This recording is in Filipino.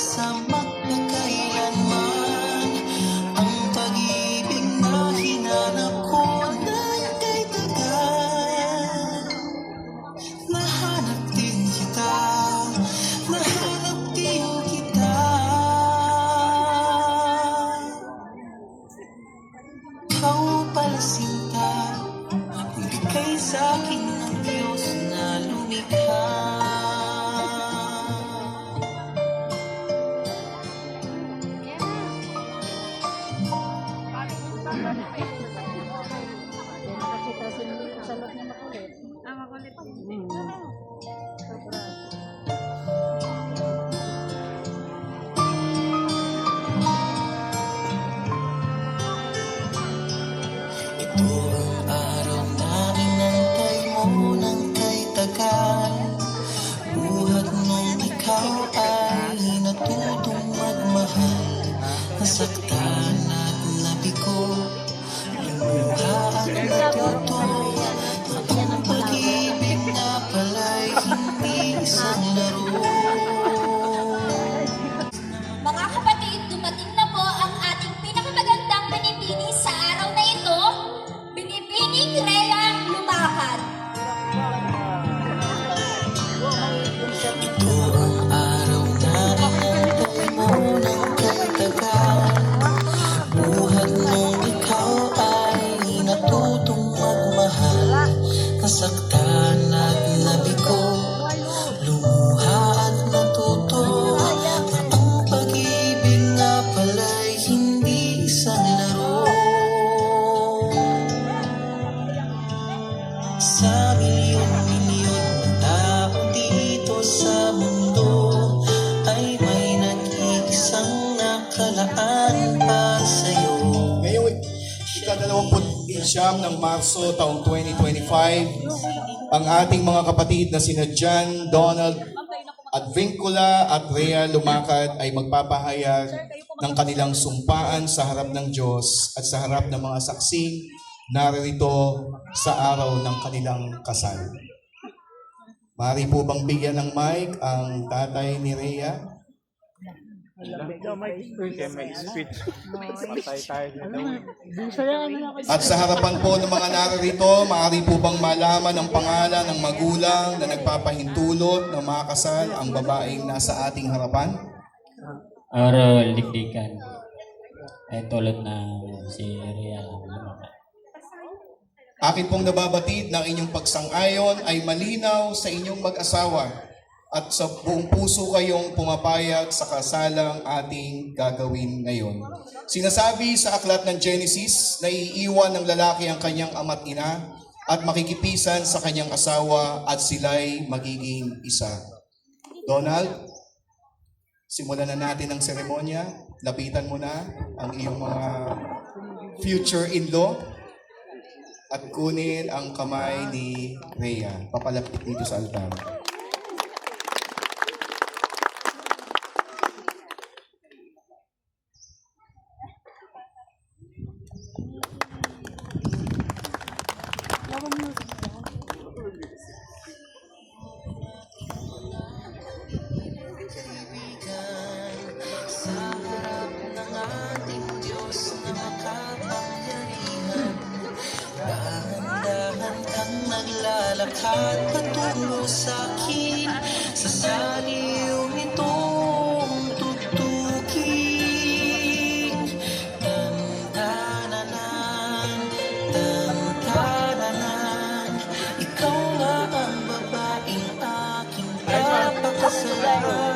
sa magpakailanman. Ang pag-ibig na hinanap ko nanda'y tagal. Nahanap din kita, nahanap din kita. Ikaw pala sinta, ibigay sa'kin ng Diyos na lumikha. Makulit. Ito ang araw na inantay mo ng kay tagal. Buhat nung ikaw ay natutong magmahal. Nasaktan at nabigo, lumuha at natuto. Ang pag-ibig na pala'y hindi isang laro. Mga kapatid, dumating na po ang ating pinakamagandang binibini sa araw na ito, Binibining Rhea Lumakad. Ito ang araw na inantay mo ng kay tagal. Buhat nung ikaw ay natutong magmahal. Nasaktan at nabigo, lumuha at natuto. Ang pag-ibig nga pala'y hindi isang laro. Sa milyon-milyon na tao dito sa mundo ay may nag-iisang nakalaan para sa'yo. Ngayong ika-29 ng Marso taong 2025, ang ating mga kapatid na sina John, Donald, Advincula at Rhea Lumakad ay magpapahayag ng kanilang sumpaan sa harap ng Diyos at sa harap ng mga saksing naririto sa araw ng kanilang kasal. Maaari po bang bigyan ng mic ang tatay ni Rhea? At sa harapan po ng mga naririto, maaari po bang malaman ang pangalan ng magulang na nagpapahintulot na makasal ang babaeng nasa ating harapan? Arol Dikdikan. Tulad na si Rhea Lumakad. Akin pong nababatid na inyong pagsang-ayon ay malinaw sa inyong mag-asawa at sa buong puso kayong pumapayag sa kasalang ating gagawin ngayon. Sinasabi sa aklat ng Genesis na iiwan ng lalaki ang kanyang ama't ina at makikipisan sa kanyang asawa at sila'y magiging isa. Donald, simulan na natin ang seremonya. Lapitan mo na ang iyong mga future in-law at kunin ang kamay ni Rhea. Papalapit dito sa altar. Sa harap ng ating Diyos na makapangyarihan, dahan-dahan kang naglalakad patungo sa'kin, sa saliw nitong tugtugin. Tan-tananan, ikaw nga ang babaeng aking papakasalan.